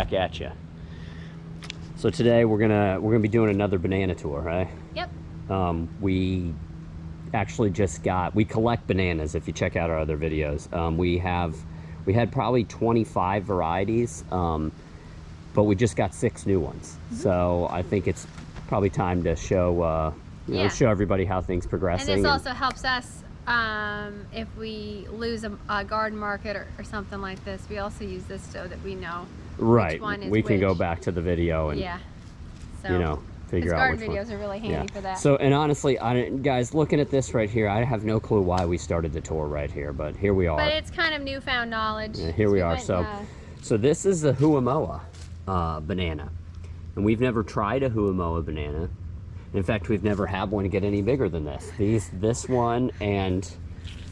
back at you. So today we're gonna be doing another banana tour, right? Yep. We actually we collect bananas. If you check out our other videos, we had probably 25 varieties, but we just got 6 new ones. So I think it's probably time to show show everybody how things progressing. And this also helps us if we lose a garden market or something like this. We also use this so that we know which one is we can which. go back to the video and so, figure out garden which videos one. are really handy for that. So, and honestly, guys, looking at this right here, I have no clue why we started the tour right here, but here we are. But it's kind of newfound knowledge. Yeah, here we are. So this is a Huamoa banana, and we've never tried a Huamoa banana. In fact, we've never had one get any bigger than this. This one and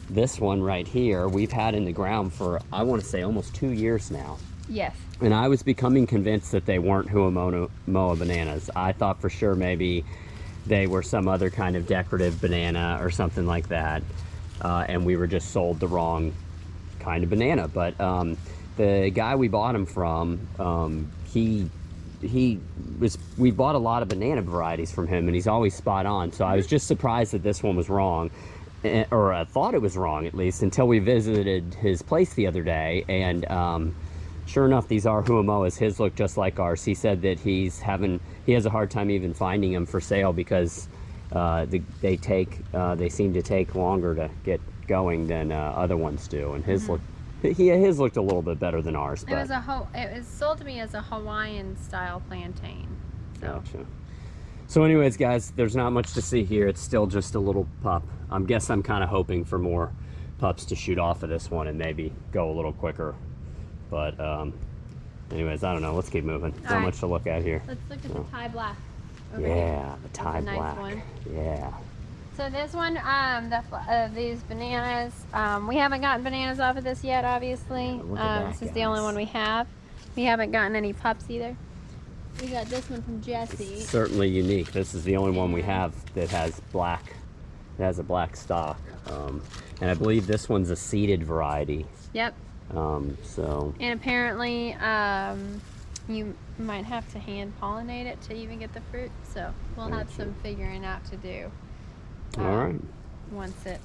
this one right here, we've had in the ground for, I want to say, almost 2 years now. Yes. And I was becoming convinced that they weren't Huamoa bananas. I thought for sure maybe they were some other kind of decorative banana or something like that. And we were just sold the wrong kind of banana. But the guy we bought them from, we bought a lot of banana varieties from him, and he's always spot on. So I was just surprised that this one was wrong, or I thought it was wrong at least, until we visited his place the other day. And sure enough, these are Huamoas. His look just like ours. He said that he has a hard time even finding them for sale because they seem to take longer to get going than other ones do. And his his looked a little bit better than ours. But it was sold to me as a Hawaiian style plantain. Gotcha. So anyways, guys, there's not much to see here. It's still just a little pup. I'm kind of hoping for more pups to shoot off of this one and maybe go a little quicker. But anyways, I don't know. Let's keep moving. Not much to look at here. Let's look at the Thai black. Yeah, the Thai black. Nice one. Yeah. So this one, these bananas, we haven't gotten bananas off of this yet, obviously. This is the only one we have. We haven't gotten any pups either. We got this one from Jesse. It's certainly unique. This is the only one we have that has black. It has a black stalk, and I believe this one's a seeded variety. Yep. And apparently, you might have to hand pollinate it to even get the fruit. So we'll have some figuring out to do. All right. Once it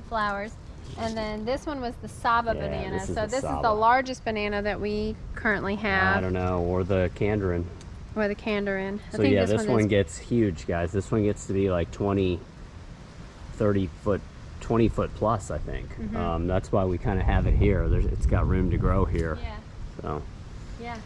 flowers. And then this one was the Saba banana. This is the largest banana that we currently have. I don't know, or the Candarin. Or the Candarin. So yeah, this one gets huge, guys. This one gets to be like 20 foot plus, I think. That's why we kind of have it here. It's got room to grow here. Yeah. So. Yeah.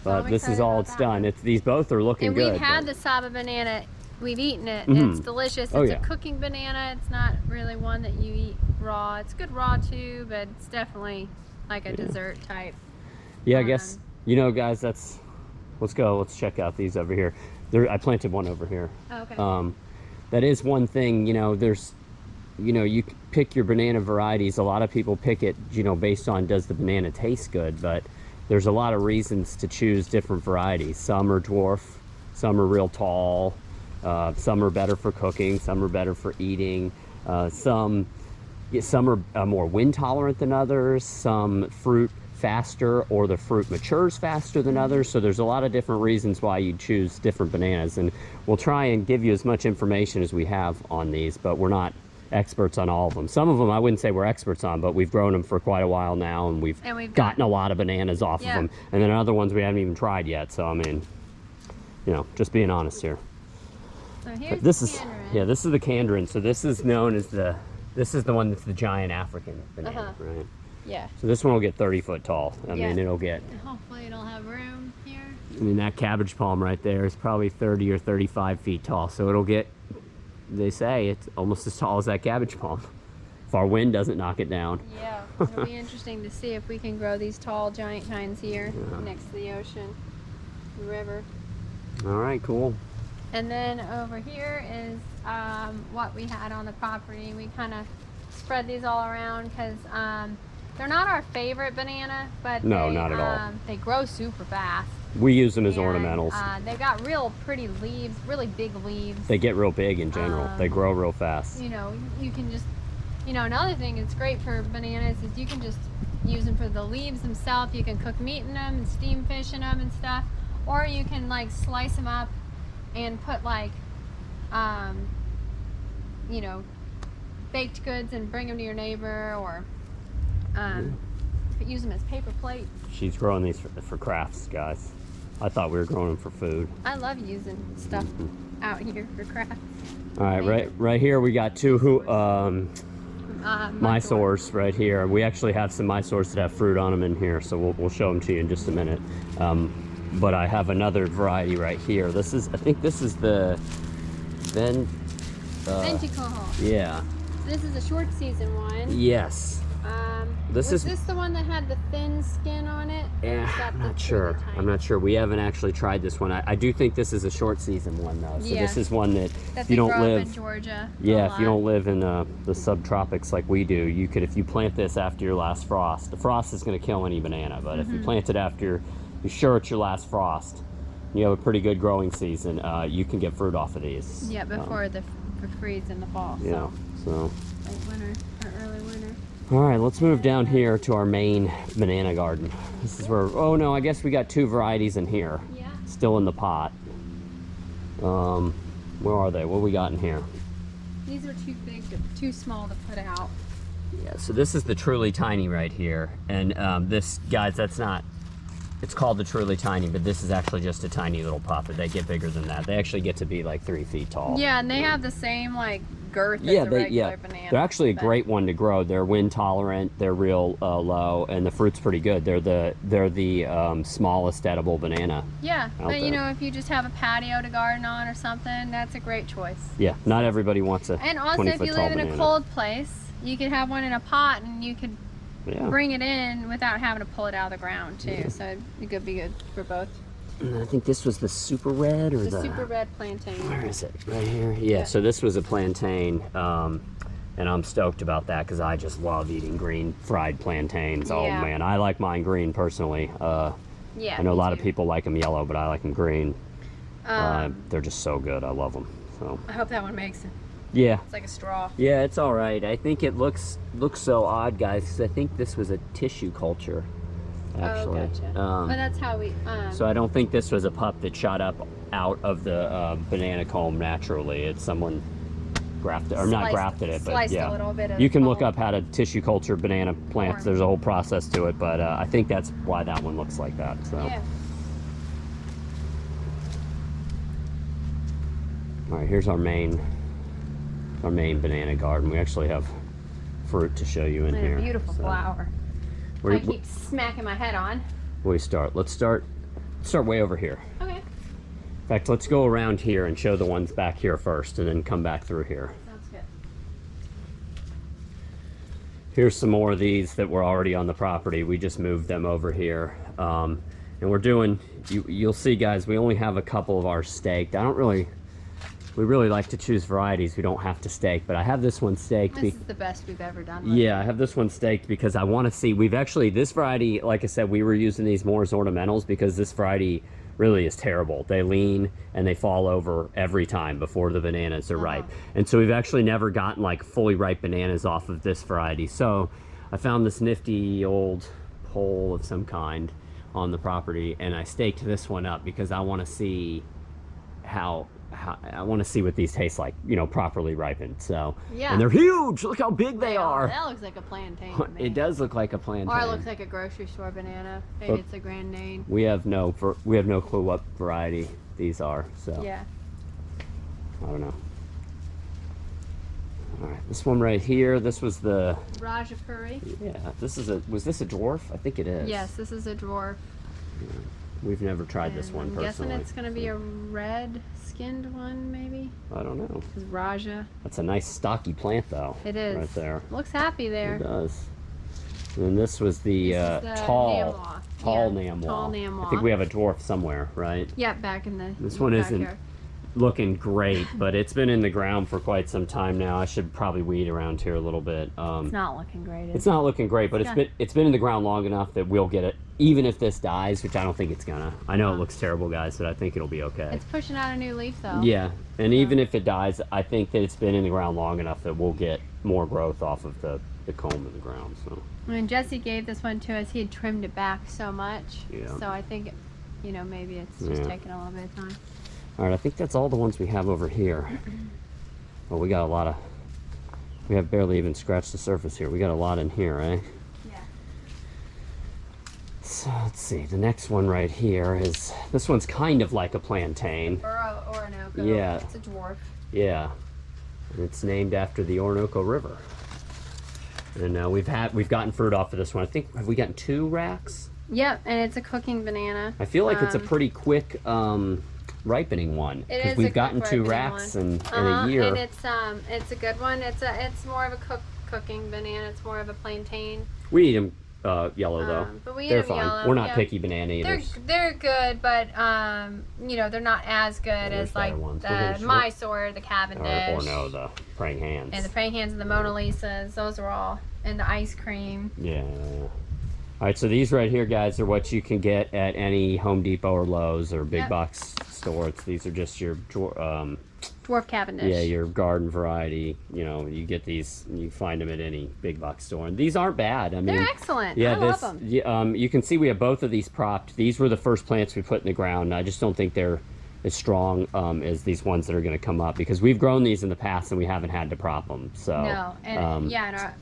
But this is all it's done. These both are looking good. And we've had the Saba banana. We've eaten it. It's delicious. It's a cooking banana. It's not really one that you eat raw. It's good raw too, but it's definitely like a dessert type. Yeah, I guess, guys, let's go. Let's check out these over here. I planted one over here. Oh, okay. That is one thing, you pick your banana varieties. A lot of people pick it, based on does the banana taste good, but there's a lot of reasons to choose different varieties. Some are dwarf, some are real tall. Some are better for cooking, some are better for eating. Some are more wind tolerant than others. Some fruit faster, or the fruit matures faster than others. So there's a lot of different reasons why you choose different bananas. And we'll try and give you as much information as we have on these, but we're not experts on all of them. Some of them I wouldn't say we're experts on, but we've grown them for quite a while now, and we've gotten a lot of bananas off of them. And then other ones we haven't even tried yet. So I mean, just being honest here. So here's this is the Candarin. So this is known as the one that's the giant African banana, right? Yeah. So this one will get 30 foot tall. I mean, it'll get. Hopefully it'll have room here. I mean, that cabbage palm right there is probably 30 or 35 feet tall. So it'll get. They say it's almost as tall as that cabbage palm, if our wind doesn't knock it down. Yeah, it'll be interesting to see if we can grow these tall giant pines here next to the ocean, the river. All right, cool. And then over here is what we had on the property. We kind of spread these all around because they're not our favorite banana, but not at all. They grow super fast. We use them as ornamentals. They've got real pretty leaves, really big leaves. They get real big in general. They grow real fast. You can just, another thing that's great for bananas is you can just use them for the leaves themselves. You can cook meat in them and steam fish in them and stuff. Or you can like slice them up and put like, you know, baked goods and bring them to your neighbor, or use them as paper plates. She's growing these for crafts, guys. I thought we were growing them for food. I love using stuff out here for crafts. All right, right here we got two Mysores right here. We actually have some Mysores that have fruit on them in here, so we'll show them to you in just a minute. But I have another variety right here. This is, I think this is the Venticojo. Yeah. So this is a short season one. Yes. Was this the one that had the thin skin on it? Yeah, I'm not sure. I'm not sure. We haven't actually tried this one. I do think this is a short season one though. So this is one that if you don't live in Georgia. Yeah, if you don't live in the subtropics like we do, you could, if you plant this after your last frost. The frost is going to kill any banana, but if you plant it after you're sure it's your last frost, you have a pretty good growing season, you can get fruit off of these. Yeah, before the freeze in the fall. Yeah, so. Late winter or early winter. All right, let's move down here to our main banana garden. This is where, oh no, I guess we got two varieties in here. Yeah. Still in the pot. Where are they? What we got in here? These are too big, too small to put out. Yeah, so this is the Truly Tiny right here. And this, guys, that's not, it's called the Truly Tiny, but this is actually just a tiny little pup. They get bigger than that. They actually get to be like 3 feet tall. Yeah, and they have the same like girth as a regular banana. They're actually a great one to grow. They're wind tolerant. They're real low, and the fruit's pretty good. They're the smallest edible banana. Yeah, but you know, if you just have a patio to garden on or something, that's a great choice. Yeah, not everybody wants a 20-foot And also, if you live in a cold place, you could have one in a pot, and you could bring it in without having to pull it out of the ground too. Yeah. So it could be good for both. And I think this was the super red, or the super red plantain. Where is it? Right here. Yeah. So this was a plantain, and I'm stoked about that because I just love eating green fried plantains. Yeah. Oh man, I like mine green personally. Yeah. I know a lot of people like them yellow, but I like them green. They're just so good. I love them. So. I hope that one makes it. Yeah. It's like a straw. Yeah, it's all right. I think it looks so odd, guys, because I think this was a tissue culture. Actually. Oh, gotcha. But that's how we. So I don't think this was a pup that shot up out of the banana comb naturally. It's someone grafted, or not grafted it, but yeah. A little bit of you can look up how to tissue culture banana plants. There's a whole process to it, but I think that's why that one looks like that. So. Yeah. All right, here's our main banana garden. We actually have fruit to show you in here. A beautiful flower. I keep smacking my head on. Where we start? Let's start way over here. Okay. In fact, let's go around here and show the ones back here first, and then come back through here. Sounds good. Here's some more of these that were already on the property. We just moved them over here, and we're doing. You'll see, guys. We only have a couple of ours staked. We really like to choose varieties we don't have to stake, but I have this one staked. This is the best we've ever done. Yeah, I have this one staked because I want to see. We've actually, this variety, like I said, we were using these more as ornamentals because this variety really is terrible. They lean and they fall over every time before the bananas are ripe. And so we've actually never gotten like fully ripe bananas off of this variety. So I found this nifty old pole of some kind on the property, and I staked this one up because I want to see how I want to see what these taste like, you know, properly ripened. So, yeah. And they're huge. Look how big they are. That looks like a plantain. It does look like a plantain. Or it looks like a grocery store banana. Maybe it's a grand name. We have no clue what variety these are. So yeah. I don't know. All right, this one right here. This was the Raja Puri. Yeah, was this a dwarf? I think it is. Yes, this is a dwarf. Yeah. We've never tried this one personally. I'm guessing it's going to be a red-skinned one, maybe? I don't know. It's Raja. That's a nice stocky plant, though. It is. Right there. Looks happy there. It does. And then this was the, tall Tall Namwa. Tall Namwa. I think we have a dwarf somewhere, right? Yeah, back in the This one isn't. backyard. looking great, but it's been in the ground for quite some time now. I should probably weed around here a little bit. It's not looking great. It's not looking great, but it's been in the ground long enough that we'll get it, even if this dies, which I don't think it's gonna. I know it looks terrible, guys, but I think it'll be okay. It's pushing out a new leaf, though. Yeah, and even if it dies, I think that it's been in the ground long enough that we'll get more growth off of the comb in the ground. So when Jesse gave this one to us, he had trimmed it back so much. Yeah. So I think, you know, maybe it's just taking a little bit of time. All right, I think that's all the ones we have over here. Well, we got a lot of. We have barely even scratched the surface here. We got a lot in here, eh? Yeah. So let's see. The next one right here is, this one's kind of like a plantain. Oronoco. Yeah. It's a dwarf. Yeah. And it's named after the Orinoco River. And we've gotten fruit off of this one. I think, have we gotten 2 racks? Yep, and it's a cooking banana. I feel like it's a pretty quick ripening one, because we've gotten 2 racks in a year. And it's a good one. It's more of a cooking banana. It's more of a plantain. We eat them yellow though. But we eat they're them fine. yellow. We're not picky banana eaters. They're good, but you know, they're not as good as like the Mysore, the Cavendish, or no, the praying hands. And the praying hands and the Mona Lisas. Those are all, and the ice cream. Yeah. All right, so these right here, guys, are what you can get at any Home Depot or Lowe's or big box stores. These are just your dwarf Cavendish. Yeah, your garden variety. You know, you get these, you find them at any big box store. And these aren't bad. I mean, they're excellent. Yeah, I love them. You can see we have both of these propped. These were the first plants we put in the ground. I just don't think they're as strong as these ones that are going to come up, because we've grown these in the past and we haven't had to prop them. So no, and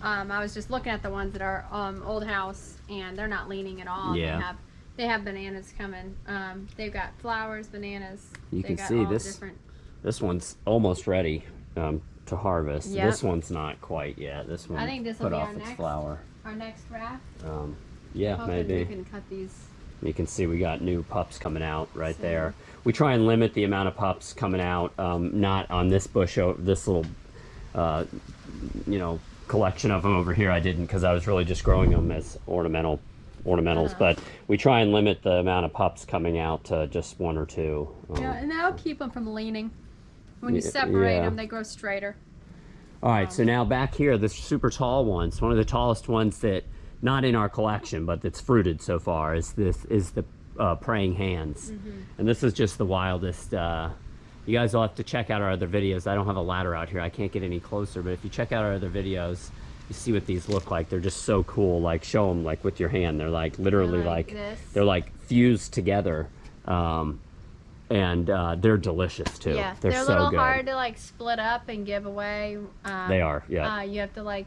I was just looking at the ones that are old house, and they're not leaning at all. Yeah. They have bananas coming. They've got flowers, bananas. You can see this one's almost ready to harvest. Yep. This one's not quite yet. This one, I think this will be its flower. Our next raft. Yeah, maybe. We can cut these. You can see we got new pups coming out right there. We try and limit the amount of pups coming out, not on this bush, this little, you know, collection of them over here. I didn't, because I was really just growing them as ornamentals, but we try and limit the amount of pups coming out to just 1 or 2. Yeah, and that'll keep them from leaning. When you separate them, they grow straighter. All right, so now back here, this super tall one. It's one of the tallest ones that, not in our collection, but that's fruited so far, is the praying hands. And this is just the wildest. You guys will have to check out our other videos. I don't have a ladder out here. I can't get any closer, but if you check out our other videos, you see what these look like. They're just so cool. Like, show them like with your hand. They're like literally like they're like fused together. And they're delicious too. Yeah, they're a so little good. hard to like split up and give away. They are, yeah. You have to like,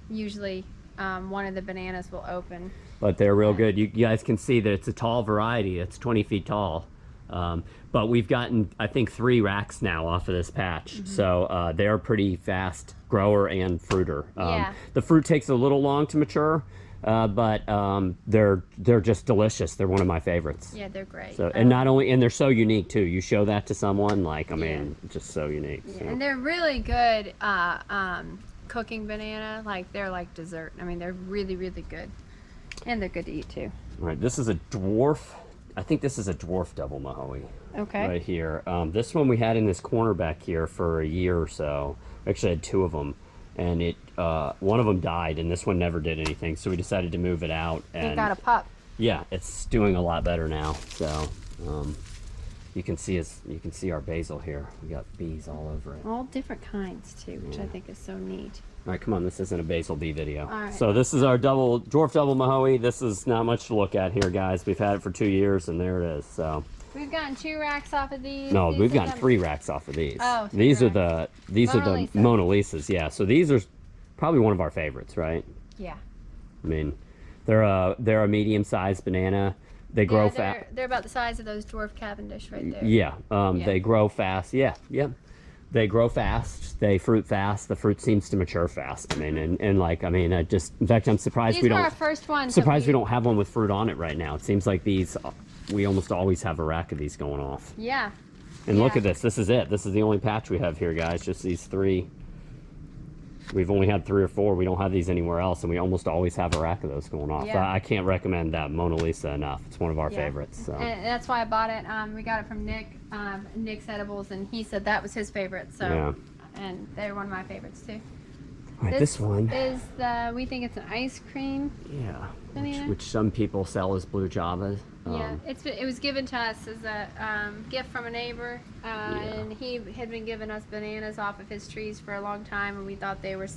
usually one of the bananas will open. But they're real good. You guys can see that it's a tall variety. It's 20 feet tall. But we've gotten, I think, 3 racks now off of this patch. So they're pretty fast grower and fruiter. The fruit takes a little long to mature, but they're just delicious. They're one of my favorites. Yeah, they're great. So, and not only, and they're so unique too. You show that to someone, like, I mean, just so unique. Yeah, so. and they're really good cooking banana. Like, they're like dessert. I mean, they're really, really good. And they're good to eat too. All right, this is a dwarf. I think this is a dwarf double Mahoe. Okay. Right here. This one we had in this corner back here for a year or so. We actually had 2 of them, and one of them died, and this one never did anything. So we decided to move it out. And it got a pup. Yeah, it's doing a lot better now. So you can see our basil here. We got bees all over it. All different kinds too, which I think is so neat. All right, come on, this isn't a basil bee video. All right. So this is our dwarf double Mahoe. This is not much to look at here, guys. We've had it for 2 years, and there it is. So we've gotten 2 racks off of these. no, we've gotten 3 racks off of these. Oh, these are the Mona Lisas. Yeah, so these are probably one of our favorites, right? Yeah. I mean, they're a medium-sized banana. They grow fast. They're about the size of those dwarf Cavendish right there. Yeah. They grow fast. Yeah. They grow fast. They fruit fast. The fruit seems to mature fast. I mean, and like, I mean, in fact, I'm surprised we don't. These were our first ones. Surprised we don't have one with fruit on it right now. It seems like these, we almost always have a rack of these going off. Yeah. And look at this. This is it. This is the only patch we have here, guys. Just these 3. we've only had 3 or 4. We don't have these anywhere else, and we almost always have a rack of those going off. Yeah. I can't recommend that Mona Lisa enough. It's one of our favorites. So. And that's why I bought it. We got it from Nick, Nick's Edibles, and he said that was his favorite. So, and they're one of my favorites too. All right, this one is we think it's an ice cream. Yeah, which some people sell as blue Java. Yeah, it was given to us as a gift from a neighbor, and he had been giving us bananas off of his trees for a long time, and we thought they were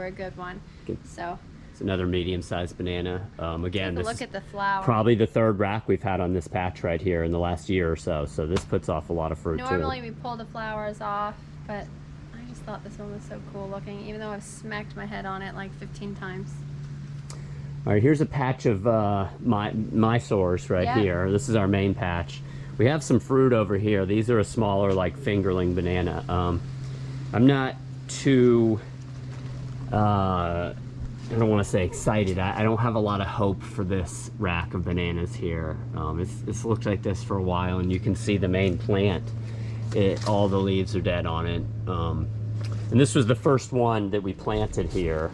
a good one. So it's another medium-sized banana. Again, take a look at the flower. Probably the 3rd rack we've had on this patch right here in the last year or so. So this puts off a lot of fruit too. Normally we pull the flowers off, but I just thought this one was so cool looking, even though I've smacked my head on it like 15 times. All right, here's a patch of Mysore's right here. This is our main patch. We have some fruit over here. These are a smaller, like, fingerling banana. I'm not too, I don't want to say excited. I don't have a lot of hope for this rack of bananas here. It's looked like this for a while, and you can see the main plant. All the leaves are dead on it. And this was the first one that we planted here.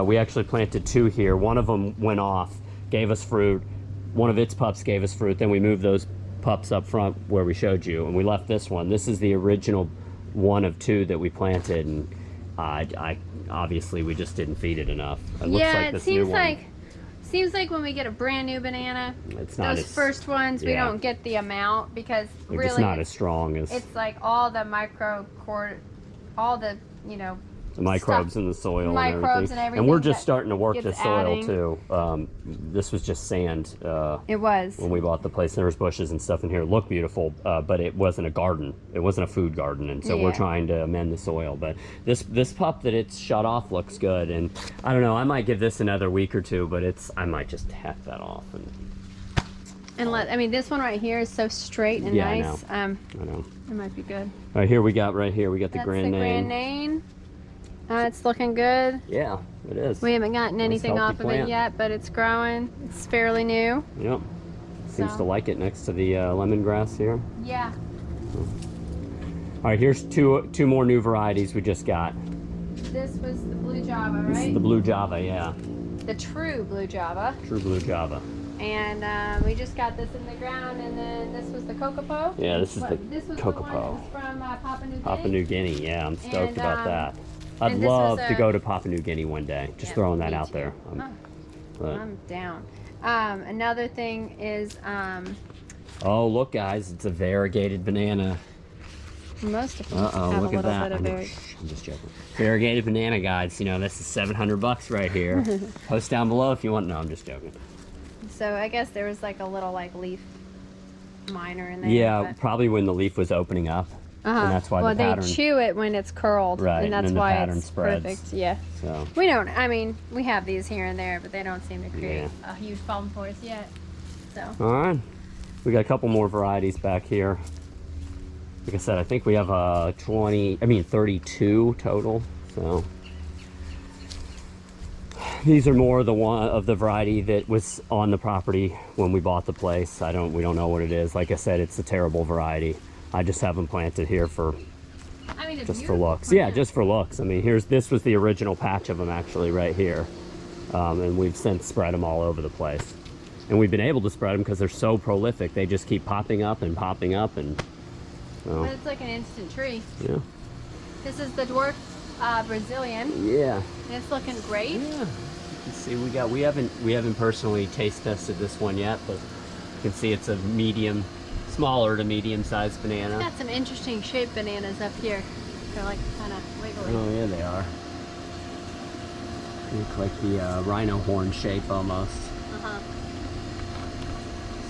We actually planted 2 here. One of them went off, gave us fruit. One of its pups gave us fruit. Then we moved those pups up front where we showed you, and we left this one. This is the original one of 2 that we planted, and I obviously we just didn't feed it enough. It looks like this new one. Seems like when we get a brand new banana, it's not those first ones we don't get the amount because really it's not as strong as it's like all the all the the microbes in the soil and everything. And we're just starting to work the soil too. This was just sand. It was. When we bought the place. There was bushes and stuff in here. It looked beautiful, but it wasn't a garden. It wasn't a food garden, and so we're trying to amend the soil. But this pup that it's shut off looks good, and I don't know. I might give this another week or 2, but I might just hack that off and I mean, this one right here is so straight and nice. I know. It might be good. All right, here we got the Grand Name. It's looking good. Yeah, it is. We haven't gotten anything off of it yet, but it's growing. It's fairly new. Yep. Seems to like it next to the lemongrass here. Yeah. All right, here's two more new varieties we just got. This was the blue Java, right? This is the blue Java, yeah. The true blue Java. True blue Java. And we just got this in the ground, and then this was the Kokopo. Yeah, this is the Kokopo. The one that was from Papua New Guinea. Papua New Guinea, yeah, I'm stoked about that. I'd love to go to Papua New Guinea one day. Just throwing that out there. I'm down. Another thing is... oh, look, guys, it's a variegated banana. Most of them have look a at little that. bit of I'm just joking. Variegated banana, guys. You know, this is $700 right here. Post down below if you want. No, I'm just joking. So I guess there was like a little leaf minor in there. Yeah, probably when the leaf was opening up. And that's why the pattern... they chew it when it's curled. Right, and that's and why the pattern it's spreads. Perfect. Yeah. So. We don't, I mean, we have these here and there, but they don't seem to create a huge problem for us yet. So. All right. We got a couple more varieties back here. Like I said, I think we have 32 total. So. These are more of the variety that was on the property when we bought the place. We don't know what it is. Like I said, it's a terrible variety. I just have them planted here for just for looks. Plant. Yeah, just for looks. I mean, this was the original patch of them actually right here, and we've since spread them all over the place. And we've been able to spread them because they're so prolific. They just keep popping up and popping up, and. But it's like an instant tree. Yeah. This is the dwarf Brazilian. Yeah. It's looking great. Yeah. You can see we haven't personally taste tested this one yet, but you can see it's a smaller to medium-sized banana. It's got some interesting shaped bananas up here. They're like kind of wiggly. Oh yeah, they are. They look like the rhino horn shape almost.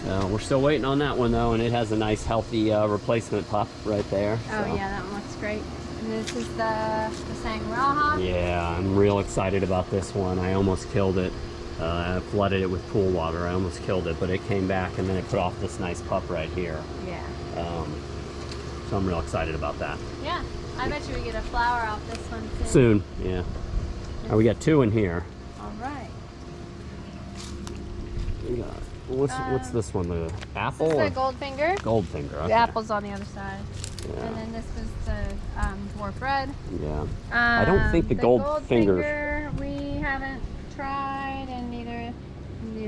So we're still waiting on that one though, and it has a nice healthy replacement pup right there. Oh so. Yeah, that one looks great. And this is the Sangraha. Yeah, I'm real excited about this one. I almost killed it. I flooded it with pool water. I almost killed it, but it came back and then it put off this nice pup right here. Yeah. So I'm real excited about that. Yeah, I bet you we get a flower off this one soon. Soon, yeah. Oh, we got 2 in here. All right. We got, what's this one? The apple? This is the Goldfinger. Goldfinger. Okay. The apple's on the other side. Yeah. And then this was the dwarf red. Yeah. I don't think the gold finger we haven't tried, and neither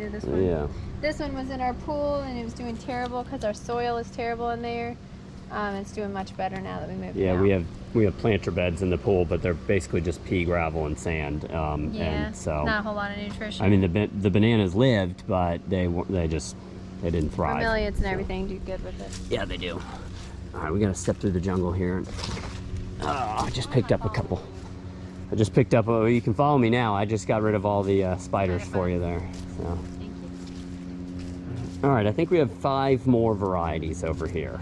this one. Yeah. This one was in our pool, and it was doing terrible because our soil is terrible in there. It's doing much better now that we moved it out. we have planter beds in the pool, but they're basically just pea, gravel, and sand. And so not a whole lot of nutrition. I mean, the bananas lived, but they didn't thrive. Bromeliads and everything do good with it. Yeah, they do. All right, we gotta step through the jungle here. I just picked up a couple. I just picked up. You can follow me now. I just got rid of all the spiders for you there. So. Thank you. All right, I think we have 5 more varieties over here.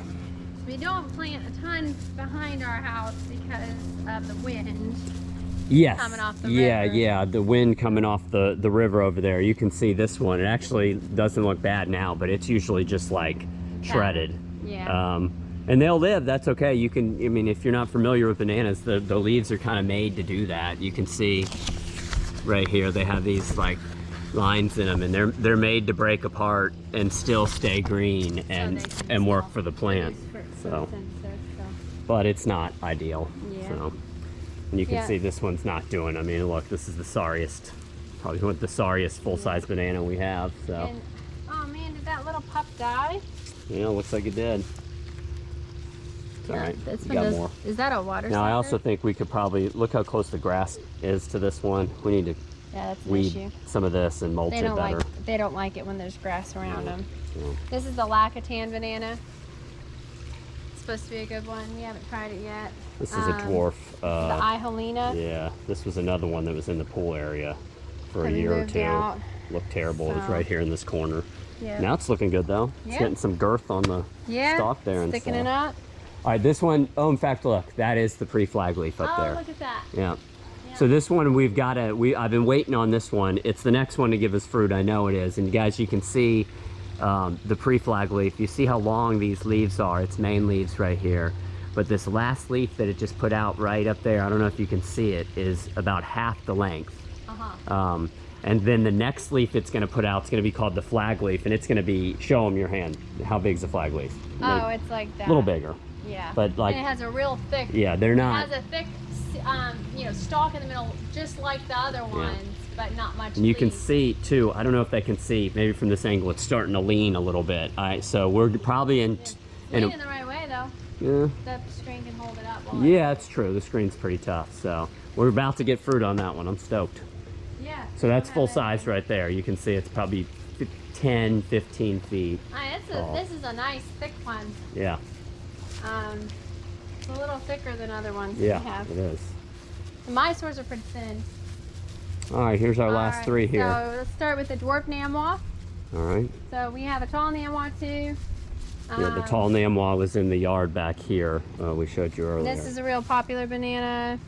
We don't plant a ton behind our house because of the wind. Yes. Coming off the yeah, river. yeah, the wind coming off the river over there. You can see this one. It actually doesn't look bad now, but it's usually just like shredded. Yeah. And they'll live. That's okay. You can. I mean, if you're not familiar with bananas, the leaves are kind of made to do that. You can see right here they have these like lines in them, and they're made to break apart and still stay green and work for the plant. So, but it's not ideal. Yeah. So, and you can see this one's not doing. I mean, look, this is the sorriest, probably the sorriest full-size banana we have. So. And, oh man, did that little pup die? Yeah, looks like it did. It's all right. We got more. Is that a water Now, sucker? I also think we could probably look how close the grass is to this one. We need to that's an weed issue. some of this and mulch it better. They don't like it when there's grass around them. Yeah. This is the Lacatan banana. It's supposed to be a good one. We haven't tried it yet. This is a dwarf. the Iholina. Yeah, this was another one that was in the pool area for a year or two. Out. Looked terrible. It was So. right here in this corner. Yeah. Now it's looking good though. It's Yeah. getting some girth on the stalk there and sticking stuff. it up. All right, this one, oh, in fact, look, that is the pre-flag leaf up Oh, there. look at that. Yeah. So this one we've got I've been waiting on this one. It's the next one to give us fruit. I know it is. And guys, you can see the pre-flag leaf. You see how long these leaves are. It's main leaves right here. But this last leaf that it just put out right up there, I don't know if you can see it, is about half the length. Uh-huh. And then the next leaf it's going to put out, it's going to be called the flag leaf, and it's going to be, show them your hand. How big's the flag leaf? Oh, it's like that. A little bigger. Yeah. But like, and it has a real thick. Yeah, they're not. It has a thick, stalk in the middle, just like the other ones, but not much. And you can leaf. see too. I don't know if they can see. Maybe from this angle, it's starting to lean a little bit. All right, so we're probably in. It's leaning the right way though. Yeah. The screen can hold it up. Yeah, it's true. The screen's pretty tough. So we're about to get fruit on that one. I'm stoked. Yeah. So that's full size right there. You can see it's probably 10, 15 feet. This is a nice thick one. Yeah. It's a little thicker than other ones Yeah, we have. it is. The Mysores are pretty thin. All right, here's our last 3 here. So let's start with the dwarf Namwa. All right. So we have a tall Namwa too. Yeah, the tall Namwa was in the yard back here. We showed you earlier. This is a real popular banana.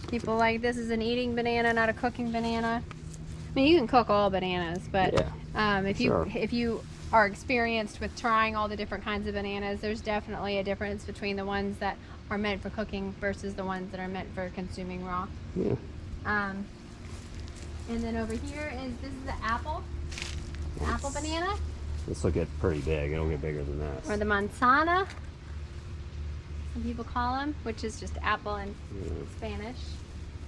People like this is an eating banana, not a cooking banana. I mean, you can cook all bananas, but if you are experienced with trying all the different kinds of bananas, there's definitely a difference between the ones that are meant for cooking versus the ones that are meant for consuming raw. Yeah. And then over here this is the apple banana. This will get pretty big. It'll get bigger than this. Or the manzana, some people call them, which is just apple in Spanish.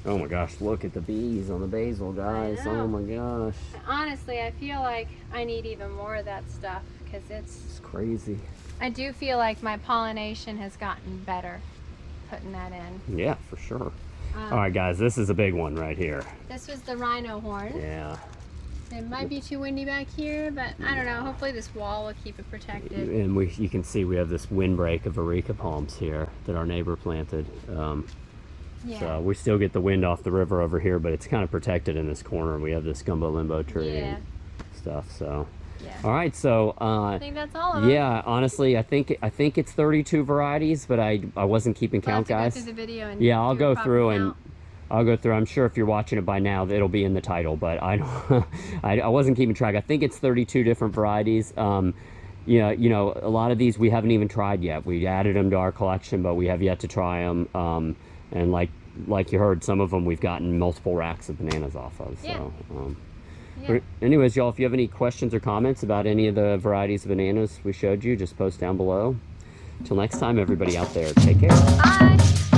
Oh my gosh, look at the bees on the basil, guys. I know. Oh my gosh. Honestly, I feel like I need even more of that stuff because It's crazy. I do feel like my pollination has gotten better putting that in. Yeah, for sure. All right, guys, this is a big one right here. This was the rhino horn. Yeah. It might be too windy back here, but I don't know. Hopefully this wall will keep it protected. And you can see we have this windbreak of areca palms here that our neighbor planted. So we still get the wind off the river over here, but it's kind of protected in this corner. We have this gumbo limbo tree and stuff. So, all right. So I think that's all of them. yeah, honestly, I think it's 32 varieties, but I wasn't keeping count, We'll have guys. to go through the video and I'll do a go proper through and count. I'll go through. I'm sure if you're watching it by now, it'll be in the title, but I don't. I wasn't keeping track. I think it's 32 different varieties. A lot of these we haven't even tried yet. We added them to our collection, but we have yet to try them. And like you heard, some of them we've gotten multiple racks of bananas off of. So, anyways, y'all, if you have any questions or comments about any of the varieties of bananas we showed you, just post down below. Till next time, everybody out there, take care. Bye.